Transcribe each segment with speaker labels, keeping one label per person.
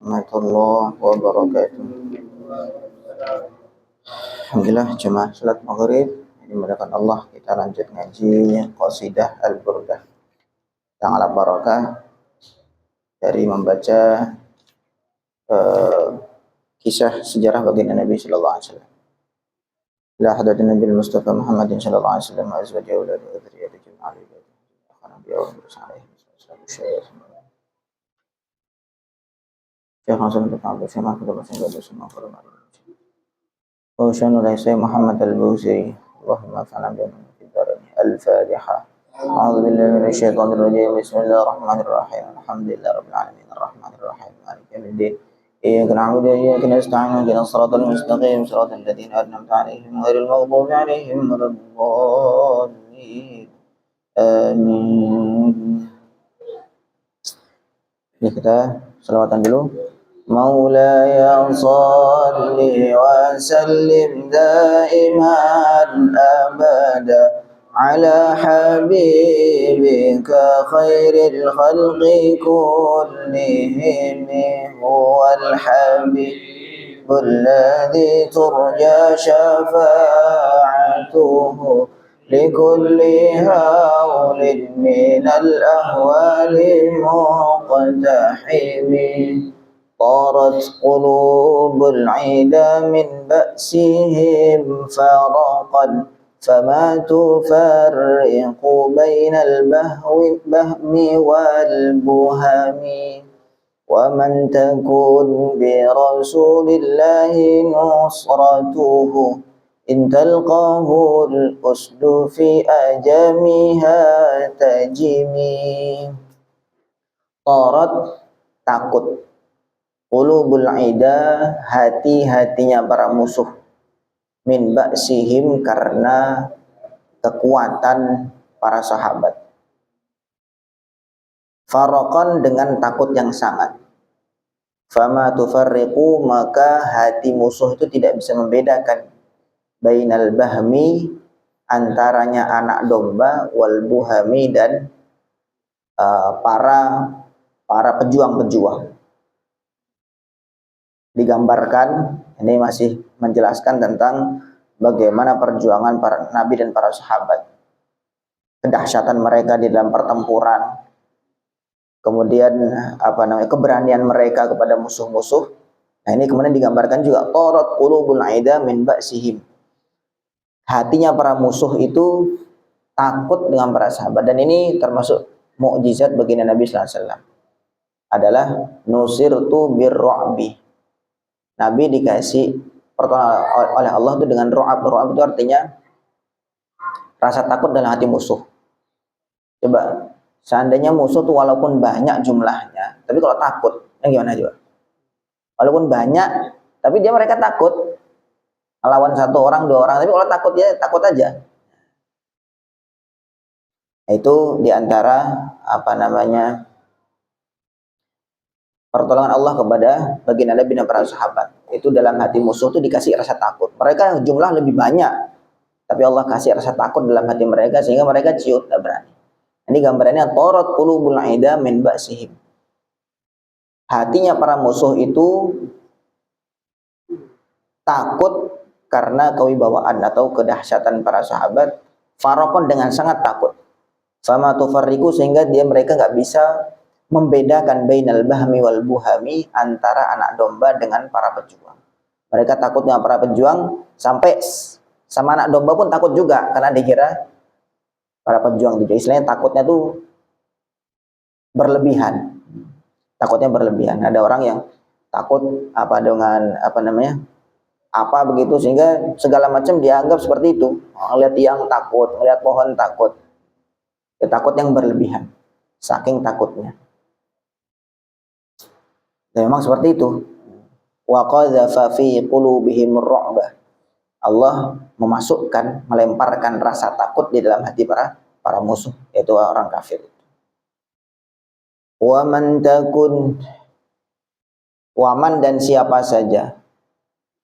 Speaker 1: warahmatullahi wabarakatuh. Alhamdulillah jemaah salat maghrib dimudahkan Allah, kita lanjut ngaji qasidah al-burdah yang ala barakah dari membaca kisah sejarah baginda Nabi sallallahu alaihi wasallam. La hadat Nabi Mustafa Muhammadin sallallahu alaihi wasallam wa azwajihi wa dzurriyyatihi jami'an akhana bi wa sallallahu alaihi wasallam. Syekh Hasan bin Abdul Samad kepada Rasulullah sallallahu alaihi wasallam. وشان ليس محمد البوزي اللهم انفعنا بما في الدارين. الفاتحة. أعوذ بالله من الشيطان الرجيم. بسم الله الرحمن الرحيم. الحمد لله رب العالمين الرحمن الرحيم مالك يوم الدين. إياك نعبد وإياك نستعين اهدنا الصراط المستقيم صراط الذين أنعمت عليهم غير المغضوب عليهم ولا الضالين. آمين. Ini kita selawatan dulu. مولاي صل وسلم دائما أبدا على حبيبك خير الخلق كلهم هو الحبيب الذي ترجى شفاعته لكل هول من الأهوال مقتحم. طارت قلوب العدا من بأسهم فرقا فما تفرق بين البهم والبهم. ومن تكن برسول الله نصرته إن تلقاه الأسد في أجمها تجمي. طارت takut, qulubul ida hati-hatinya para musuh, min ba'sihim karena kekuatan para sahabat, faraqan dengan takut yang sangat, fama tufarriqu maka hati musuh itu tidak bisa membedakan, bainal bahmi antaranya anak domba, wal buhami dan para pejuang-pejuang. Digambarkan, ini masih menjelaskan tentang bagaimana perjuangan para nabi dan para sahabat, kedahsyatan mereka di dalam pertempuran, kemudian keberanian mereka kepada musuh-musuh. Nah, ini kemudian digambarkan juga tarat qulubul aida min ba'sihim, hatinya para musuh itu takut dengan para sahabat. Dan ini termasuk mukjizat baginda Nabi sallallahu alaihi wasallam, adalah nusirtu birru'bi. Nabi dikasih pertolongan oleh Allah itu dengan ru'ab. Ru'ab itu artinya rasa takut dalam hati musuh. Coba, seandainya musuh tuh walaupun banyak jumlahnya, tapi kalau takut, gimana coba? Walaupun banyak, tapi mereka takut. Melawan satu orang, dua orang, tapi kalau takut ya takut aja. Itu diantara pertolongan Allah kepada baginda Nabi dan para sahabat. Itu dalam hati musuh itu dikasih rasa takut. Mereka jumlah lebih banyak, tapi Allah kasih rasa takut dalam hati mereka sehingga mereka ciut, tak berani. Ini gambarannya tarat qulubul aida min ba'sihim. Hatinya para musuh itu takut karena kewibawaan atau kedahsyatan para sahabat, faraqon dengan sangat takut. Sama tufarriqu sehingga mereka nggak bisa membedakan bainal bahmi wal buhami, antara anak domba dengan para pejuang. Mereka takut dengan para pejuang, sampai sama anak domba pun takut juga karena dikira para pejuang itu. Istilahnya takutnya tuh berlebihan. Takutnya berlebihan. Ada orang yang takut begitu sehingga segala macam dianggap seperti itu. Lihat tiang takut, lihat pohon takut. Ya, takut yang berlebihan. Saking takutnya. Dan memang seperti itu. Wa qadzafa fi qulubihim ar-ru'ba. Allah melemparkan rasa takut di dalam hati para musuh, yaitu orang kafir. Wa man dan siapa saja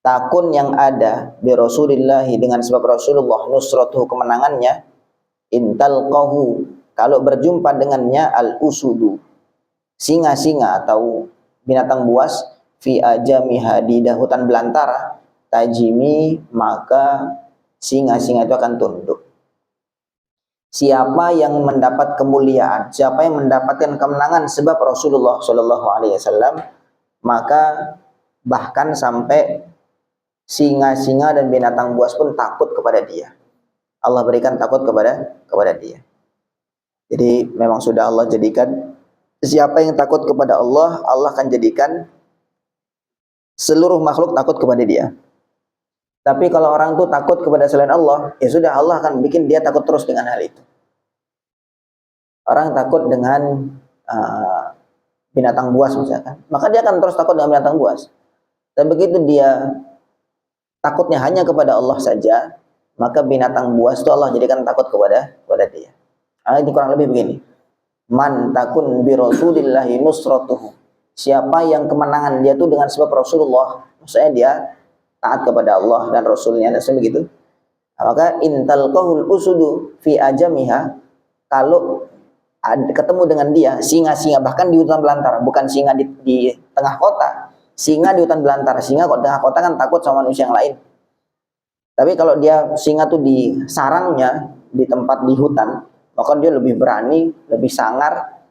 Speaker 1: takun yang ada bi Rasulillah dengan sebab Rasulullah, nusratuhu kemenangannya, intalqahu kalau berjumpa dengannya al-usudu, singa-singa atau binatang buas, fi ajamiha di hutan belantara, tajimi maka singa-singa itu akan tunduk. Siapa yang mendapat kemuliaan, siapa yang mendapatkan kemenangan sebab Rasulullah Shallallahu Alaihi Wasallam, maka bahkan sampai singa-singa dan binatang buas pun takut kepada dia. Allah berikan takut kepada dia. Jadi memang sudah Allah jadikan, siapa yang takut kepada Allah, Allah akan jadikan seluruh makhluk takut kepada dia. Tapi kalau orang tuh takut kepada selain Allah, ya sudah, Allah akan bikin dia takut terus dengan hal itu. Orang takut dengan binatang buas misalkan, maka dia akan terus takut dengan binatang buas. Dan begitu dia takutnya hanya kepada Allah saja, maka binatang buas itu Allah jadikan takut kepada dia. Ini kurang lebih begini. Man takun bi Rasulillahi nusratuhu. Siapa yang kemenangan dia itu dengan sebab Rasulullah, maksudnya dia taat kepada Allah dan Rasulnya, dan begitu. Maka intal kahul usudu fi ajamiha, kalau ketemu dengan dia singa-singa, bahkan di hutan belantara, bukan singa di tengah kota, singa di hutan belantara. Singa kalau tengah kota kan takut sama manusia yang lain. Tapi kalau dia singa tuh di sarangnya, di tempat di hutan, maka dia lebih berani, lebih sangar.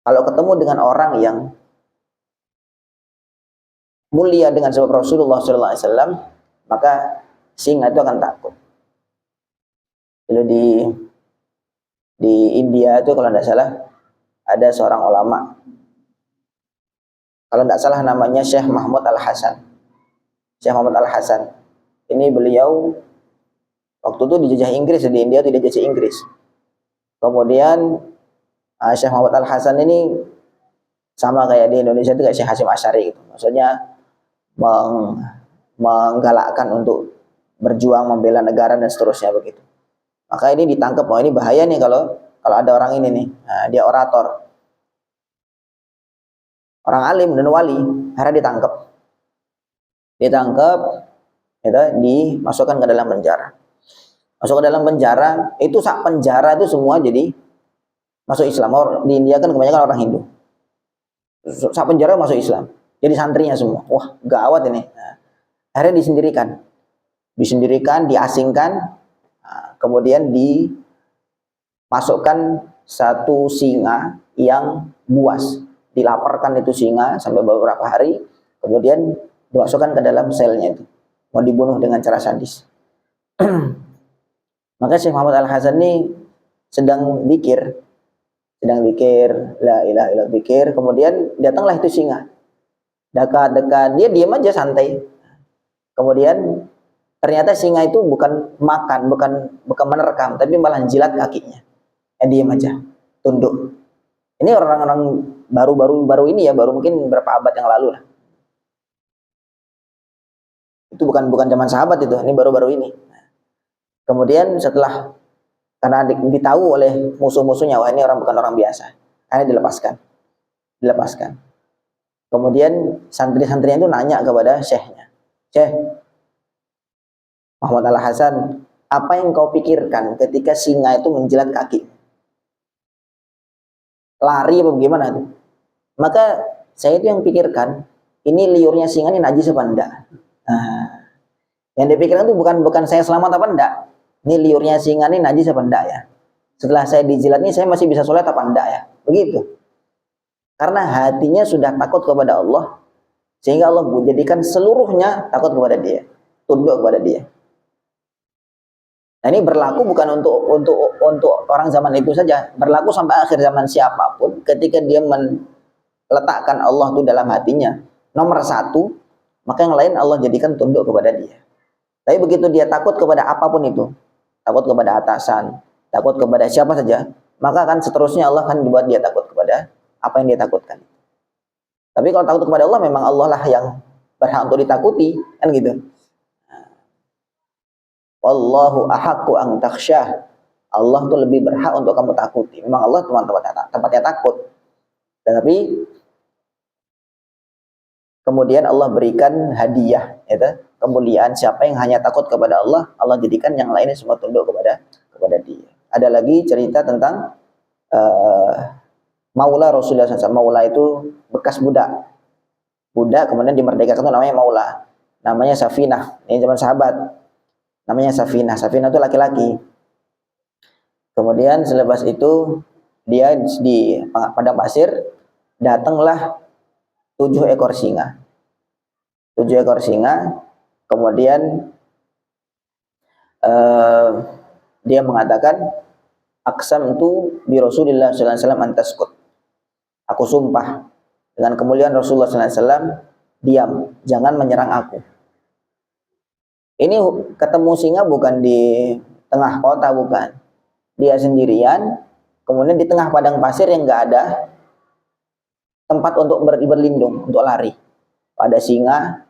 Speaker 1: Kalau ketemu dengan orang yang mulia dengan sebab Rasulullah SAW, maka singa itu akan takut. Lalu di India itu kalau tidak salah ada seorang ulama, kalau tidak salah namanya Syekh Mahmud Al-Hasan. Syekh Mahmud Al-Hasan ini beliau waktu itu dijajah Inggris, di India itu dijajah Inggris. Kemudian Syekh Mahmud Al-Hasan ini sama kayak di Indonesia itu kayak Syekh Hasyim Asy'ari gitu. Maksudnya menggalakkan untuk berjuang membela negara dan seterusnya begitu. Maka ini ditangkap, oh ini bahaya nih kalau ada orang ini nih. Nah, dia orator, orang alim dan wali, akhirnya ditangkap, gitu, dimasukkan ke dalam penjara. Masuk ke dalam penjara, itu sak penjara itu semua jadi masuk Islam. Di India kan kebanyakan orang Hindu. Sak penjara masuk Islam, jadi santrinya semua. Wah, gawat ini. Nah, akhirnya disendirikan, diasingkan, kemudian dimasukkan satu singa yang buas, dilaporkan itu singa sampai beberapa hari, kemudian dimasukkan ke dalam selnya itu, mau dibunuh dengan cara sadis. Maka Syekh Muhammad Al-Hasan ini sedang zikir, la ilaha illallah, zikir, kemudian datanglah itu singa. Dekat-dekat, dia diam aja santai. Kemudian ternyata singa itu bukan makan, bukan menerkam, tapi malah jilat kakinya. Diam aja, tunduk. Ini orang-orang baru ini ya, baru mungkin berapa abad yang lalu lah. Itu bukan zaman sahabat itu, ini baru-baru ini. Kemudian setelah, karena ditahu oleh musuh-musuhnya, wah ini orang bukan orang biasa, akhirnya dilepaskan. Kemudian santri-santrinya itu nanya kepada syekhnya, Syekh Muhammad Al-Hasan, apa yang kau pikirkan ketika singa itu menjilat kaki? Lari apa bagaimana tuh? Maka saya itu yang pikirkan, ini liurnya singa ini najis apa enggak? Nah, yang dipikirkan itu bukan saya selamat apa enggak. Ini liurnya singa ini najis apa enggak ya? Setelah saya dijilat ini saya masih bisa sholat apa enggak ya? Begitu. Karena hatinya sudah takut kepada Allah, sehingga Allah menjadikan seluruhnya takut kepada dia, tunduk kepada dia. Nah, ini berlaku bukan untuk orang zaman itu saja, berlaku sampai akhir zaman. Siapapun ketika dia meletakkan Allah itu dalam hatinya nomor satu, maka yang lain Allah jadikan tunduk kepada dia. Tapi begitu dia takut kepada apapun itu, takut kepada atasan, takut kepada siapa saja, maka kan seterusnya Allah akan dibuat dia takut kepada apa yang dia takutkan. Tapi kalau takut kepada Allah, memang Allah lah yang berhak untuk ditakuti, kan gitu. Wallahu ahaqqu an takhsyah. Allah itu lebih berhak untuk kamu takuti. Memang Allah tempatnya takut. Tetapi kemudian Allah berikan hadiah, yaitu kemuliaan. Siapa yang hanya takut kepada Allah, Allah jadikan yang lainnya semua tunduk kepada dia. Ada lagi cerita tentang Maula Rasulullah SAW. Maula itu bekas budak. Budak kemudian dimerdekakan itu namanya maula. Namanya Safinah. Ini zaman sahabat. Namanya Safinah. Safinah itu laki-laki. Kemudian selepas itu dia di padang pasir, datanglah 7 ekor singa. 7 ekor singa. Kemudian dia mengatakan, aqsamtu bi Rasulillah sallallahu alaihi wasallam antaskut. Aku sumpah dengan kemuliaan Rasulullah sallallahu alaihi wasallam, diam, jangan menyerang aku. Ini ketemu singa bukan di tengah kota, bukan. Dia sendirian, kemudian di tengah padang pasir yang nggak ada tempat untuk berlindung, untuk lari. Ada singa,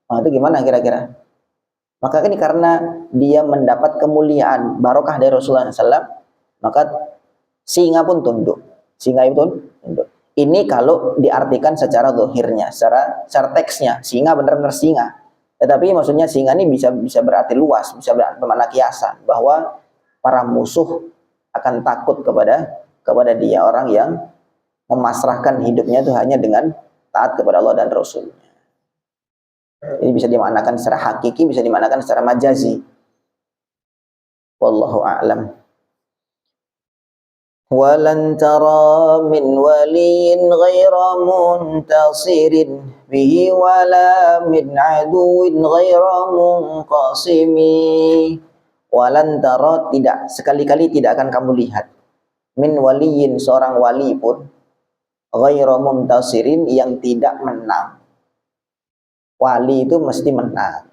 Speaker 1: nah itu gimana kira-kira? Maka ini karena dia mendapat kemuliaan barokah dari Rasulullah SAW, maka singa pun tunduk. Singa itu tunduk. Ini kalau diartikan secara zahirnya, secara teksnya, singa benar-benar singa. Tetapi maksudnya singa ini bisa berarti luas, bisa bermakna kiasan, bahwa para musuh akan takut kepada dia, orang yang memasrahkan hidupnya itu hanya dengan taat kepada Allah dan Rasul-Nya. Ini bisa dimaknakan secara hakiki, bisa dimaknakan secara majazi. Wallahu a'lam. Walan tara min waliyin ghaira muntasirin bihi wala min aduwin ghaira munqasimi. Walan tara, tidak, sekali-kali tidak akan kamu lihat, min waliyin, seorang wali pun, ghaira muntasirin, yang tidak menang. Wali itu mesti menang.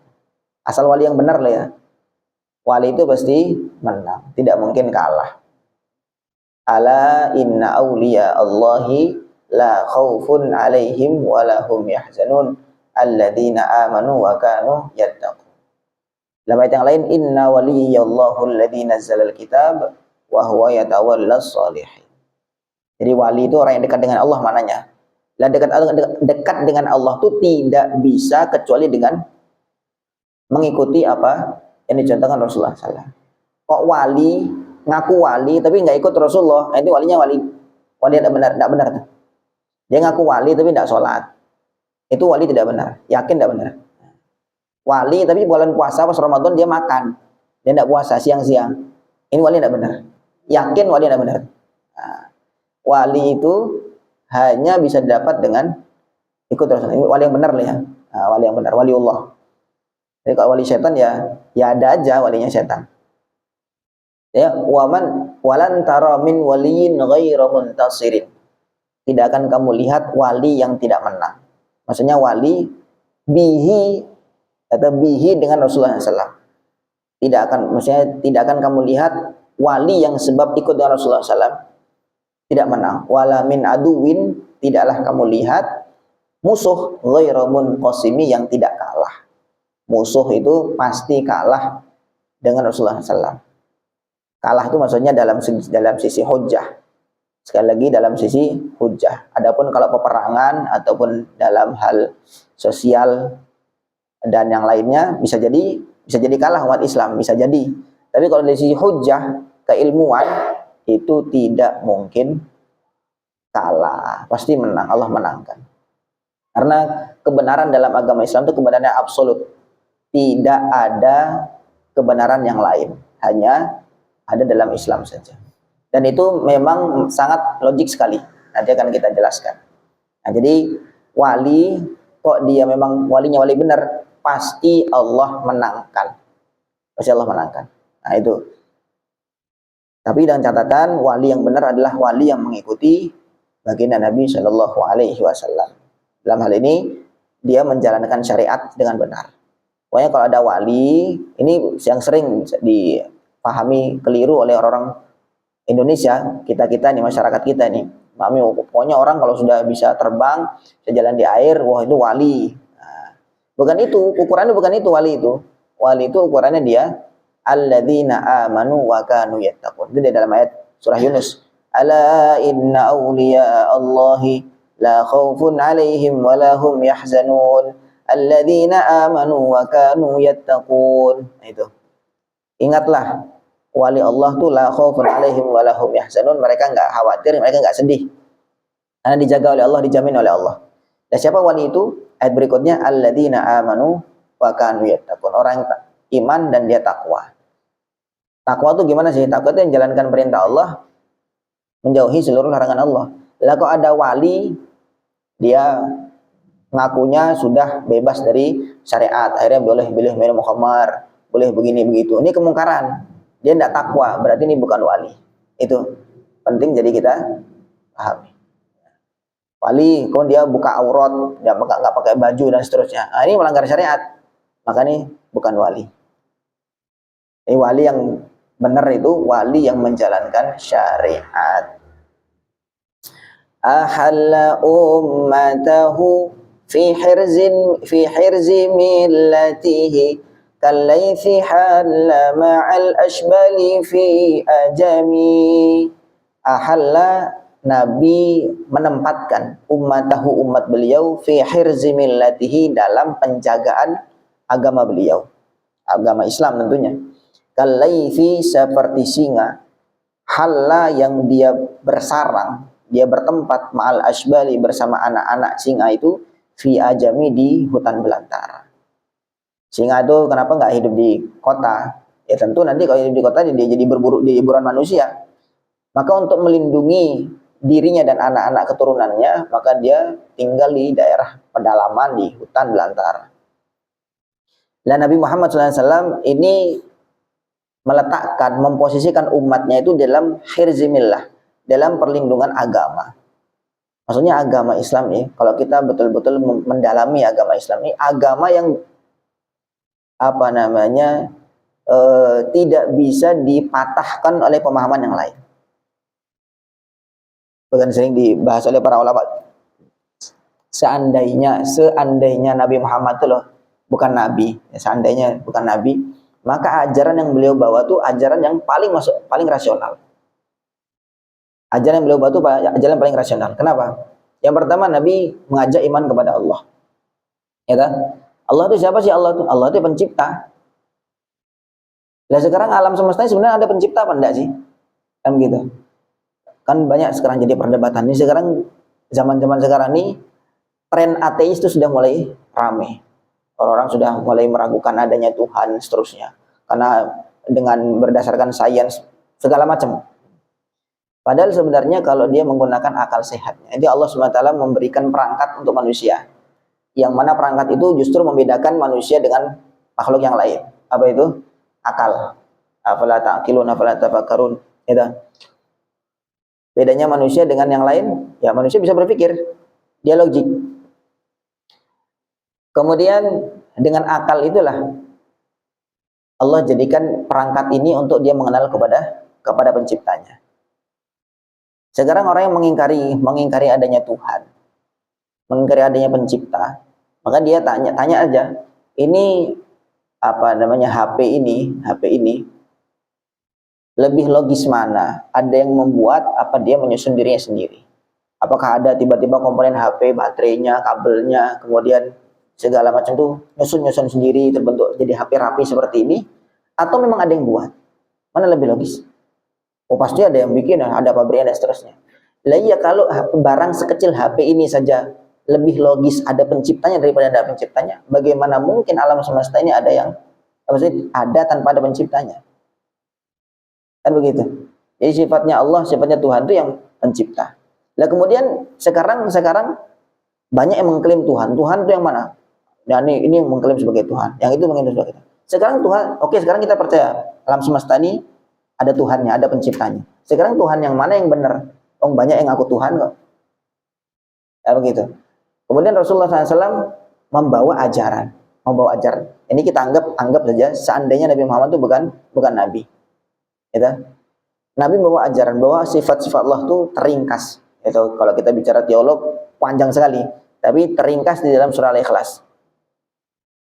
Speaker 1: Asal wali yang benar lah ya. Wali itu pasti menang, tidak mungkin kalah. Ala inna awliya Allahi la khawfun alaihim wa lahum yahzanun alladzina amanu wa kanu yattaqun. Dalam ayat yang lain, inna waliyallahu alladzi nazzalal kitab wa huwa yatawallas shalihin. Jadi wali itu orang yang dekat dengan Allah maknanya. Dan dekat dengan Allah itu tidak bisa kecuali dengan mengikuti apa yang dicontohkan Rasulullah SAW. Kok wali ngaku wali tapi nggak ikut Rasulullah, nah itu walinya wali tidak benar, Dia ngaku wali tapi tidak sholat, itu wali tidak benar, yakin tidak benar. Wali tapi bulan puasa pas Ramadan dia makan, dia tidak puasa siang-siang, ini wali tidak benar, yakin wali tidak benar. Nah, wali itu hanya bisa didapat dengan ikut Rasulullah. Ini wali yang benar lah ya. Nah, wali yang benar, waliullah. Jadi kalau wali setan ya ada aja walinya setan. Ya, walan tara min waliyin ghairu muntasirin. Tidak akan kamu lihat wali yang tidak menang. Maksudnya wali bihi atau bihi dengan Rasulullah SAW. Maksudnya tidak akan kamu lihat wali yang sebab ikut dengan Rasulullah SAW tidak menang. Wala min aduwin, tidaklah kamu lihat musuh ghairu munqasimi, yang tidak kalah. Musuh itu pasti kalah dengan Rasulullah SAW. Kalah itu maksudnya dalam sisi hujjah. Sekali lagi dalam sisi hujjah. Adapun kalau peperangan ataupun dalam hal sosial dan yang lainnya bisa jadi kalah umat Islam, bisa jadi. Tapi kalau dari sisi hujjah, keilmuan, itu tidak mungkin kalah, pasti menang, Allah menangkan. Karena kebenaran dalam agama Islam itu kebenaran yang absolut. Tidak ada kebenaran yang lain, hanya ada dalam Islam saja. Dan itu memang sangat logik sekali. Nanti akan kita jelaskan. Nah, jadi wali, kok dia memang walinya wali benar, pasti Allah menangkan. Pasti Allah menangkan. Nah itu. Tapi dengan catatan, wali yang benar adalah wali yang mengikuti baginda Nabi Shallallahu Alaihi Wasallam. Dalam hal ini, dia menjalankan syariat dengan benar. Pokoknya kalau ada wali, ini yang sering dipahami keliru oleh orang-orang Indonesia, kita nih, masyarakat kita nih. Pokoknya orang kalau sudah bisa terbang, bisa jalan di air, wah itu wali. Nah, bukan itu, ukurannya bukan itu wali itu. Wali itu ukurannya dia alladzina amanu wa kanu yattaqun. Itu di dalam ayat surah Yunus. Ala inna awliya Allahi la khawfun alaihim wa lahum yahzanun alladzina amanu wa kanu yattaqun. Nah, itu. Ingatlah, wali Allah tuh la khaufun alaihim wa lahum yahzanun, mereka enggak khawatir, mereka enggak sedih. Karena dijaga oleh Allah, dijamin oleh Allah. Dan siapa wali itu? Ayat berikutnya, alladzina amanu wa kanu yattaqun. Orang yang iman dan dia takwa. Takwa itu gimana sih? Takwa itu yang menjalankan perintah Allah, menjauhi seluruh larangan Allah. Lalu kalau ada wali, dia ngakunya sudah bebas dari syariat, akhirnya boleh minum khamar, boleh begini begitu. Ini kemungkaran. Dia tidak takwa, berarti ini bukan wali. Itu penting jadi kita pahami. Wali, kalau dia buka aurat, dia nggak pakai baju dan seterusnya. Nah, ini melanggar syariat, maka ini bukan wali. Ini wali yang benar itu wali yang menjalankan syariat. Ahalla ummatahu fi hirzi millatihi kallaythi halla ma'al ashbali fi ajami. Ahalla, Nabi menempatkan ummatahu, umat beliau, fi hirzi millatihi, dalam penjagaan agama beliau, agama Islam tentunya. Kallaythi, seperti singa, halla, yang dia bersarang, dia bertempat, ma'al ashbali, bersama anak-anak singa itu, fi ajami, di hutan belantara. Singa itu kenapa nggak hidup di kota? Ya tentu nanti kalau hidup di kota dia jadi berburu di hiburan manusia. Maka untuk melindungi dirinya dan anak-anak keturunannya, maka dia tinggal di daerah pedalaman, di hutan belantara. Dan Nabi Muhammad SAW ini meletakkan, memposisikan umatnya itu dalam hirzimillah, dalam perlindungan agama. Maksudnya agama Islam ini, kalau kita betul-betul mendalami agama Islam ini, agama yang tidak bisa dipatahkan oleh pemahaman yang lain. Bahkan sering dibahas oleh para ulama. Seandainya Nabi Muhammad itu loh bukan Nabi, seandainya bukan Nabi, maka ajaran yang beliau bawa itu ajaran yang paling rasional. Ajaran yang beliau bawa itu ajaran paling rasional. Kenapa? Yang pertama, Nabi mengajak iman kepada Allah. Ya kan? Allah itu siapa sih? Allah itu pencipta. Nah sekarang alam semesta ini sebenarnya ada pencipta apa enggak sih? Kan gitu. Kan banyak sekarang jadi perdebatan. Ini sekarang zaman-zaman sekarang ini tren ateis itu sudah mulai ramai. Orang-orang sudah mulai meragukan adanya Tuhan seterusnya. Karena dengan berdasarkan sains segala macam. Padahal sebenarnya kalau dia menggunakan akal sehatnya, jadi Allah SWT memberikan perangkat untuk manusia. Yang mana perangkat itu justru membedakan manusia dengan makhluk yang lain. Apa itu? Akal. Afala ta'qilun, afala tafakkarun. Itu. Bedanya manusia dengan yang lain, ya manusia bisa berpikir, dia logik. Kemudian dengan akal itulah Allah jadikan perangkat ini untuk dia mengenal kepada penciptanya. Sekarang orang yang mengingkari adanya Tuhan, mengingkari adanya pencipta, maka dia tanya aja, ini HP ini lebih logis mana? Ada yang membuat apa dia menyusun dirinya sendiri? Apakah ada tiba-tiba komponen HP, baterainya, kabelnya, kemudian segala macam itu nyusun sendiri terbentuk jadi HP rapi seperti ini? Atau memang ada yang buat? Mana lebih logis? Oh pasti ada yang bikin, ada pabriknya dan seterusnya. Lah iya, kalau barang sekecil HP ini saja lebih logis ada penciptanya daripada ada penciptanya, bagaimana mungkin alam semesta ini ada tanpa ada penciptanya? Kan begitu. Jadi sifatnya Allah, sifatnya Tuhan itu yang pencipta. Nah kemudian sekarang banyak yang mengklaim Tuhan itu yang mana? Dan ini yang mengklaim sebagai Tuhan, yang itu mengklaim sebagai Tuhan. Sekarang Tuhan, oke, sekarang kita percaya alam semesta ini ada Tuhannya, ada penciptanya. Sekarang Tuhan yang mana yang benar? Banyak yang ngaku Tuhan kok. Ya begitu. Kemudian Rasulullah SAW membawa ajaran. Ini kita anggap saja seandainya Nabi Muhammad itu bukan Nabi. Gitu. Nabi membawa ajaran bahwa sifat-sifat Allah itu teringkas. Itu kalau kita bicara teolog panjang sekali, tapi teringkas di dalam surah Al-Ikhlas.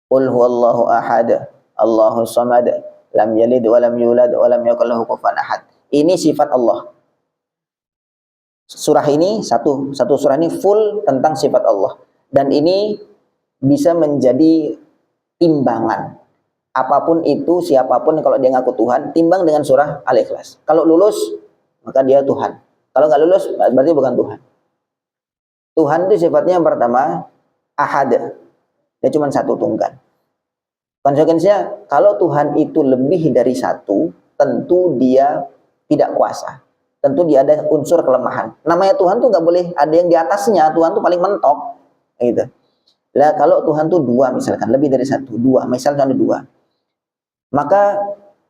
Speaker 1: Qul huwallahu ahad, Allahus samad, lam yalid wa lam yulad wa lam yakul lahu kufuwan ahad. Ini sifat Allah. Surah ini satu surah ini full tentang sifat Allah, dan ini bisa menjadi timbangan apapun itu, siapapun kalau dia ngaku Tuhan, timbang dengan surah Al-Ikhlas. Kalau lulus maka dia Tuhan, kalau nggak lulus berarti bukan Tuhan. Tuhan itu sifatnya yang pertama ahad. Dia cuma satu tunggal. Konsekuensinya kalau Tuhan itu lebih dari satu, tentu dia tidak kuasa. Tentu dia ada unsur kelemahan. Namanya Tuhan tuh nggak boleh ada yang di atasnya. Tuhan tuh paling mentok, gitu. Lah kalau Tuhan tuh dua misalkan, lebih dari satu, dua, misalnya ada dua, maka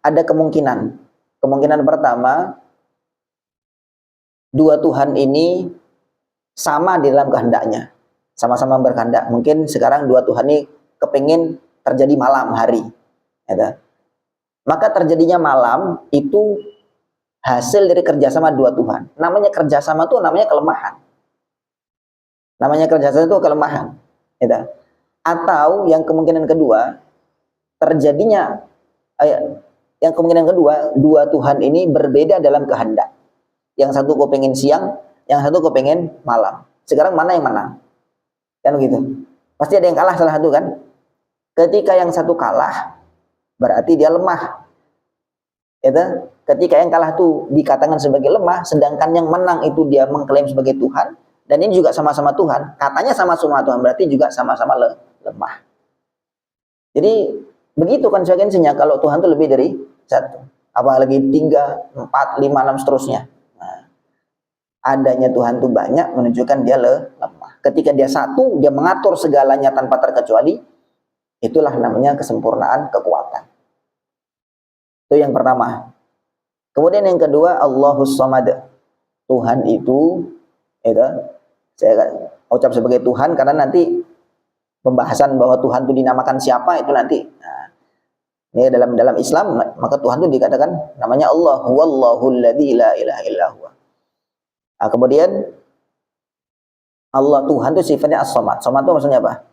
Speaker 1: ada kemungkinan. Kemungkinan pertama, dua Tuhan ini sama di dalam kehendaknya, sama-sama berkehendak. Mungkin sekarang dua Tuhan ini kepingin terjadi malam hari, gitu. Maka terjadinya malam itu hasil dari kerjasama dua Tuhan. Namanya kerjasama itu namanya kelemahan. Namanya kerjasama itu kelemahan, gitu. Atau yang kemungkinan kedua, terjadinya yang kemungkinan kedua, dua Tuhan ini berbeda dalam kehendak. Yang satu kepengen siang, yang satu kepengen malam. Sekarang mana yang menang? Kan begitu. Pasti ada yang kalah salah satu kan? Ketika yang satu kalah, berarti dia lemah. Itu ketika yang kalah itu dikatakan sebagai lemah, sedangkan yang menang itu dia mengklaim sebagai Tuhan, dan ini juga sama-sama Tuhan. Katanya sama-sama Tuhan, berarti juga sama-sama lemah. Jadi begitu konsekuensinya kalau Tuhan itu lebih dari satu. Apalagi 3, 4, 5, 6 seterusnya. Nah, adanya Tuhan itu banyak menunjukkan dia lemah. Ketika dia satu, dia mengatur segalanya tanpa terkecuali. Itulah namanya kesempurnaan kekuatan. Itu yang pertama. Kemudian yang kedua, Allahus Samad. Tuhan itu saya ucap sebagai Tuhan karena nanti pembahasan bahwa Tuhan itu dinamakan siapa itu nanti. Nah, ini dalam Islam maka Tuhan itu dikatakan namanya Allah, huwallahul ladzi la ilaha illa huwa. Nah, kemudian Allah Tuhan itu sifatnya as-samad. Samad itu maksudnya apa?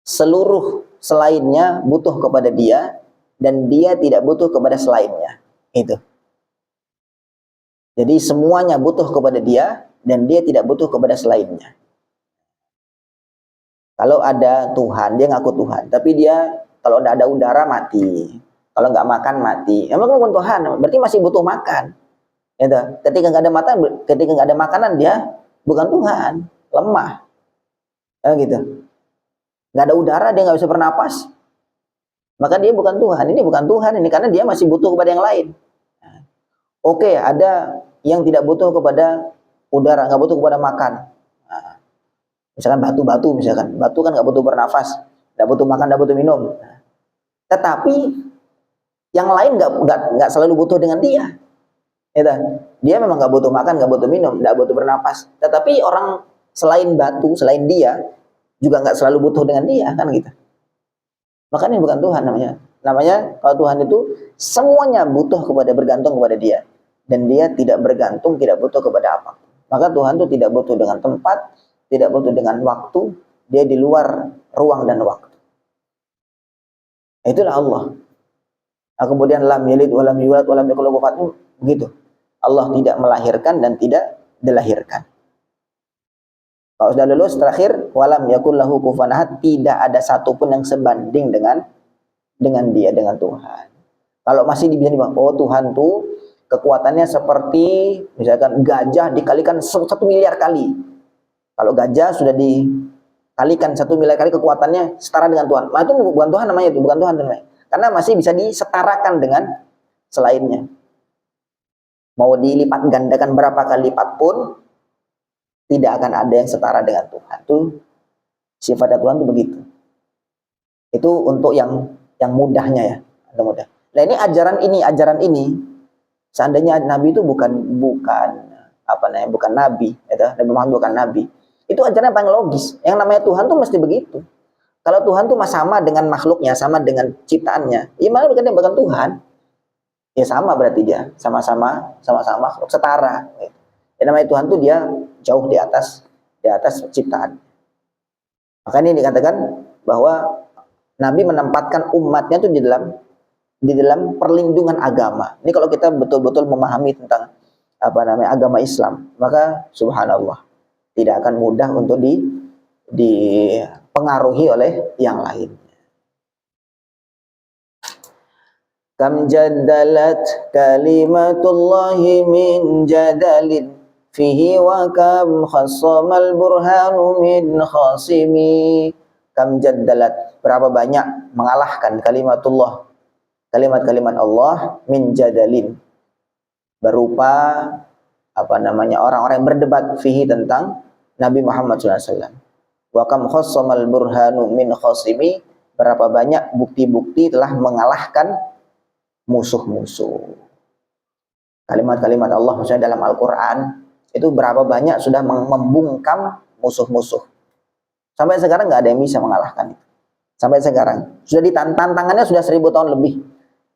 Speaker 1: Seluruh selainnya butuh kepada dia dan dia tidak butuh kepada selainnya. Itu. Jadi semuanya butuh kepada dia dan dia tidak butuh kepada selainnya. Kalau ada Tuhan, dia ngaku Tuhan, tapi dia kalau tidak ada udara mati, kalau nggak makan mati. Emang bukan Tuhan, berarti masih butuh makan. Gitu. Ketika nggak ada makanan dia bukan Tuhan, lemah. Gitu. Nggak ada udara dia nggak bisa bernapas, maka dia bukan Tuhan. Ini bukan Tuhan ini karena dia masih butuh kepada yang lain. Oke, ada yang tidak butuh kepada udara, nggak butuh kepada makan. Nah, misalkan batu kan nggak butuh bernafas, nggak butuh makan, nggak butuh minum. Tetapi yang lain nggak selalu butuh dengan dia. Dia memang nggak butuh makan, nggak butuh minum, nggak butuh bernafas. Tetapi orang selain batu, selain dia juga nggak selalu butuh dengan dia, kan gitu. Makanya bukan Tuhan namanya. Namanya kalau Tuhan itu semuanya butuh bergantung kepada dia. Dan dia tidak bergantung, tidak butuh kepada apa. Maka Tuhan itu tidak butuh dengan tempat, tidak butuh dengan waktu. Dia di luar ruang dan waktu. Itulah Allah. Nah, kemudian lam yalid wa lam yulad wa lam yakul lahu kufuwan ahad, begitu. Allah tidak melahirkan dan tidak dilahirkan. Kalau sudah lulus terakhir walam yakul lahu kufuwan ahad, tidak ada satupun yang sebanding dengan dia, dengan Tuhan. Kalau masih bisa dibilang, oh Tuhan tuh kekuatannya seperti misalkan gajah dikalikan 1 miliar kali. Kalau gajah sudah dikalikan 1 miliar kali kekuatannya setara dengan Tuhan. Nah, itu bukan Tuhan namanya, itu bukan Tuhan namanya. Karena masih bisa disetarakan dengan selainnya. Mau dilipat gandakan berapa kali lipat pun tidak akan ada yang setara dengan Tuhan. Itu sifatnya Tuhan itu begitu. Itu untuk yang mudahnya ya, mudah. Nah, ini ajaran ini seandainya Nabi itu bukan Nabi, Nabi Muhammad bukan Nabi, itu ajaran yang paling logis. Yang namanya Tuhan tuh mesti begitu. Kalau Tuhan tuh sama dengan makhluknya, sama dengan ciptaannya, ya mana bukan Tuhan? Ya sama berarti dia sama-sama makhluk, setara. Yang namanya Tuhan tuh dia jauh di atas ciptaan. Makanya ini dikatakan bahwa Nabi menempatkan umatnya tuh di dalam perlindungan agama. Ini kalau kita betul-betul memahami tentang agama Islam, maka subhanallah tidak akan mudah untuk dipengaruhi oleh yang lain. Kam jadalat kalimatullahi min jadalin fihi wa kam khassamal burhanu min khasimi. Kam jaddalat, berapa banyak mengalahkan kalimatullah, kalimat-kalimat Allah, min jadalin, berupa orang-orang yang berdebat fihi tentang Nabi Muhammad SAW. Wa kam khassamal burhanu min khasimi, berapa banyak bukti-bukti telah mengalahkan musuh-musuh. Kalimat-kalimat Allah maksudnya dalam Al-Quran itu berapa banyak sudah membungkam musuh-musuh. Sampai sekarang nggak ada yang bisa mengalahkan itu. Sampai sekarang sudah tantangannya sudah 1000 tahun lebih.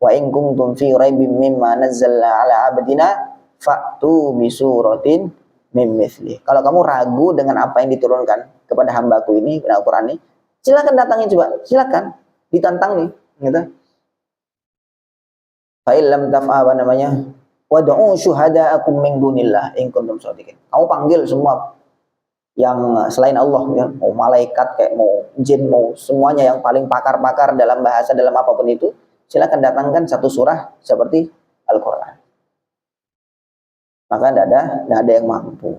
Speaker 1: Wa in kuntum fi raibim mimma nazzalna ala abdina fa'tu bi suratin mim mithli. Kalau kamu ragu dengan apa yang diturunkan kepada hambaku ini, Al-Quran ini, silakan datangin coba, silakan ditantang nih, gitu. Fa illam taf'a wad'u syuhada'akum min dunillah in kuntum shadiqin. Kamu panggil semua yang selain Allah, ya, mau malaikat kayak mau jin, mau semuanya yang paling pakar-pakar dalam bahasa, dalam apapun itu, silakan datangkan satu surah seperti Al-Qur'an. Maka tidak ada yang mampu.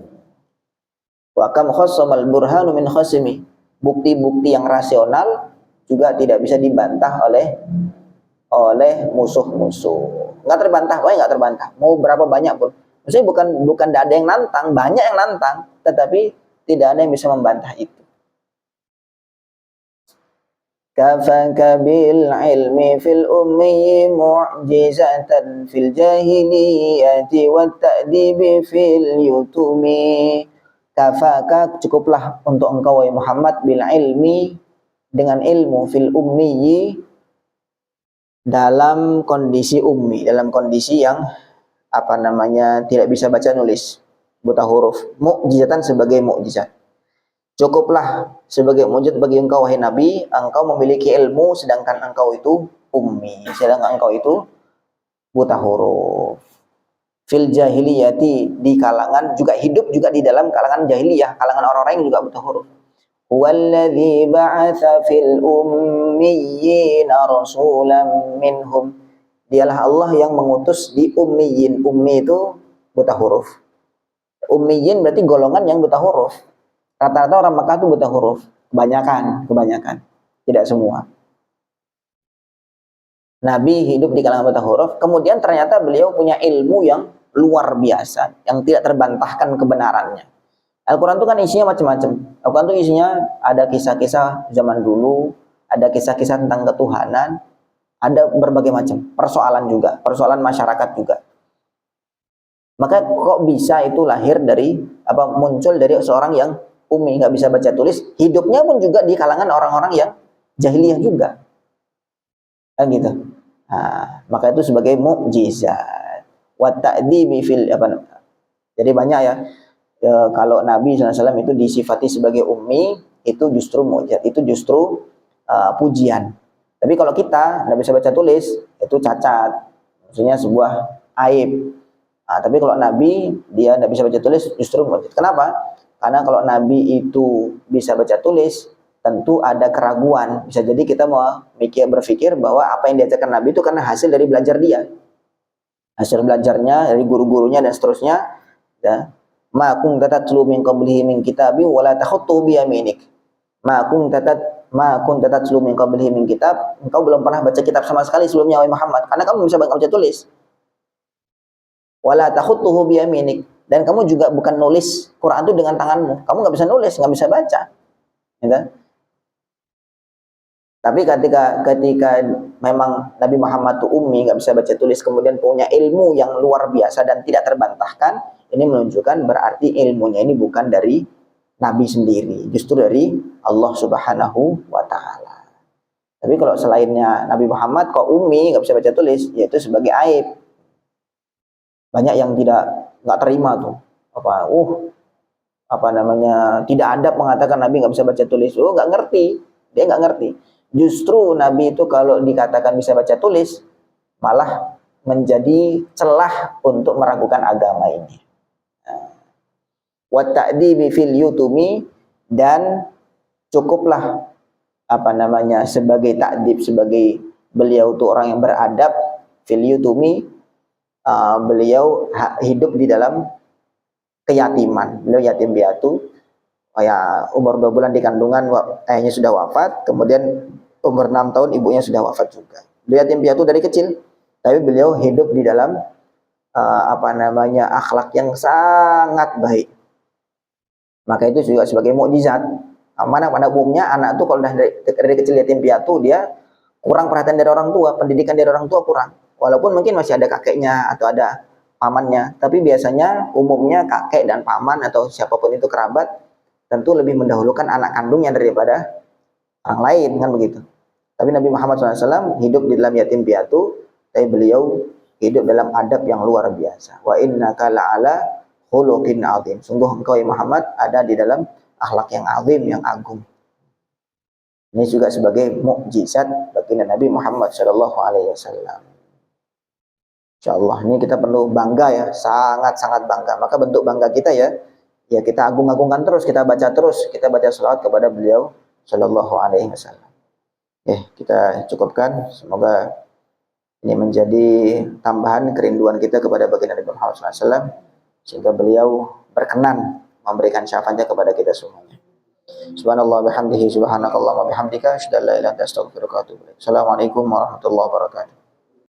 Speaker 1: Wa kam khassamal burhanu min khasimi. Bukti-bukti yang rasional juga tidak bisa dibantah oleh musuh-musuh. Nggak terbantah, nggak terbantah. Mau berapa banyak pun. Maksudnya bukan tidak ada yang nantang, banyak yang nantang, tetapi tidak ada yang bisa membantah itu. Kafaka bil ilmi fil ummi mu'jizatan fil jahiliyati wat ta'dibi fil yutumi. Kafaka, cukuplah untuk engkau wahai Muhammad, bil ilmi, dengan ilmu, fil ummi, dalam kondisi ummi, dalam kondisi yang tidak bisa baca nulis, buta huruf, mukjizatan, sebagai mukjizat. Cukuplah sebagai mukjizat bagi engkau wahai Nabi, engkau memiliki ilmu sedangkan engkau itu ummi, sedangkan engkau itu buta huruf. Fil jahiliyati, di kalangan, juga hidup juga di dalam kalangan jahiliyah, kalangan orang-orang yang juga buta huruf. Walladzi ba'atsa fil ummiyina rasulan minhum. Dialah Allah yang mengutus di ummiyin. Ummi itu buta huruf. Ummiyin berarti golongan yang buta huruf. Rata-rata orang Makkah itu buta huruf. Kebanyakan. Tidak semua. Nabi hidup di kalangan buta huruf. Kemudian ternyata beliau punya ilmu yang luar biasa, yang tidak terbantahkan kebenarannya. Al-Quran itu kan isinya macam-macam. Al-Quran itu isinya ada kisah-kisah zaman dulu, ada kisah-kisah tentang ketuhanan, ada berbagai macam persoalan juga, persoalan masyarakat juga. Maka kok bisa itu lahir dari muncul dari seorang yang ummi, nggak bisa baca tulis, hidupnya pun juga di kalangan orang-orang yang jahiliyah juga, kan gitu. Nah, maka itu sebagai mukjizat. Wa ta'dibi fil jadi banyak ya. Kalau Nabi SAW itu disifati sebagai ummi, itu justru mukjizat, itu justru pujian. Tapi kalau kita nggak bisa baca tulis, itu cacat, maksudnya sebuah aib. Nah, tapi kalau Nabi dia nggak bisa baca tulis, justru mukjizat. Kenapa? Karena kalau Nabi itu bisa baca tulis, tentu ada keraguan. Bisa jadi kita mau berpikir bahwa apa yang diajarkan Nabi itu karena hasil dari belajar dia, hasil belajarnya dari guru-gurunya dan seterusnya. Ya. Ma kunta tatlu min qablihi min kitabi wa la takhutu bi yaminik. Ma kunta tatlu min qablihi min kitab. Engkau belum pernah baca kitab sama sekali sebelumnya wahai Muhammad, karena kamu bisa baca tulis. Wa la takhutuhu bi yaminik, dan kamu juga bukan nulis Quran itu dengan tanganmu. Kamu nggak bisa nulis, nggak bisa baca. Gitu. Tapi ketika memang Nabi Muhammad itu ummi, nggak bisa baca tulis, kemudian punya ilmu yang luar biasa dan tidak terbantahkan, ini menunjukkan berarti ilmunya ini bukan dari Nabi sendiri, justru dari Allah Subhanahu wa Ta'ala. Tapi kalau selainnya Nabi Muhammad kok ummi, nggak bisa baca tulis, yaitu sebagai aib. Banyak yang nggak terima tuh, tidak adab mengatakan Nabi nggak bisa baca tulis. Nggak ngerti, dia nggak ngerti. Justru Nabi itu kalau dikatakan bisa baca tulis, malah menjadi celah untuk meragukan agama ini. Wa ta'dibi fil yutumi, dan cukuplah sebagai ta'dib, sebagai beliau itu orang yang beradab, fil yutumi, beliau hidup di dalam keyatiman. Beliau yatim piatu, ya umur 2 bulan di kandungan ayahnya sudah wafat, kemudian umur 6 tahun ibunya sudah wafat juga. Beliau yatim piatu dari kecil, tapi beliau hidup di dalam akhlak yang sangat baik. Maka itu juga sebagai mukjizat. Mana pada umumnya anak tuh kalau dari kecil yatim piatu, dia kurang perhatian dari orang tua, pendidikan dari orang tua kurang. Walaupun mungkin masih ada kakeknya atau ada pamannya, tapi biasanya umumnya kakek dan paman atau siapapun itu kerabat tentu lebih mendahulukan anak kandungnya daripada orang lain, kan begitu. Tapi Nabi Muhammad SAW hidup di dalam yatim piatu, tapi beliau hidup dalam adab yang luar biasa. Wa innaka la'ala khuluqin azim. Sungguh engkau ya Muhammad ada di dalam akhlak yang azim, yang agung. Ini juga sebagai mukjizat bagi Nabi Muhammad SAW. Insyaallah ini kita perlu bangga ya, sangat-sangat bangga. Maka bentuk bangga kita ya kita agung-agungkan terus, kita baca selawat kepada beliau Shallallahu Alaihi Wasallam. Kita cukupkan. Semoga ini menjadi tambahan kerinduan kita kepada baginda Nabi Muhammad SAW, sehingga beliau berkenan memberikan syafaatnya kepada kita semuanya. Subhanallah bihamdihi, subhanakallah wa bihamdika, asyhadu an la ilaha illa anta astaghfiruka wa atubu ilaik. Assalamualaikum warahmatullahi wabarakatuh.